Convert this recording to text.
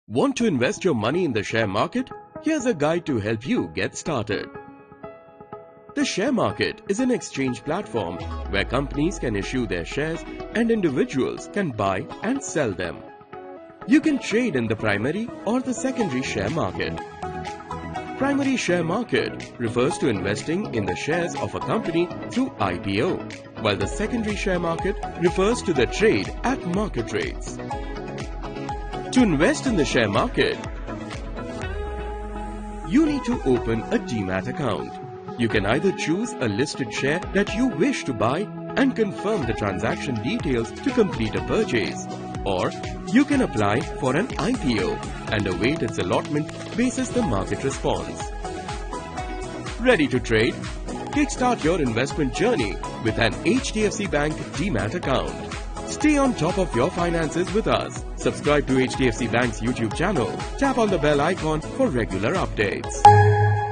Want to invest your money in the share market? Here's a guide to help you get started. The share market is an exchange platform where companies can issue their shares and individuals can buy and sell them. You can trade in the primary or the secondary share market. Primary share market refers to investing in the shares of a company through IPO, while the secondary share market refers to the trade at market rates. To invest in the share market, you need to open a Demat account. You can either choose a listed share that you wish to buy and confirm the transaction details to complete a purchase, or you can apply for an IPO and await its allotment basis the market response. Ready to trade? Kickstart your investment journey with an HDFC Bank Demat account. Stay on top of your finances with us. Subscribe to HDFC Bank's YouTube channel. Tap on the bell icon for regular updates.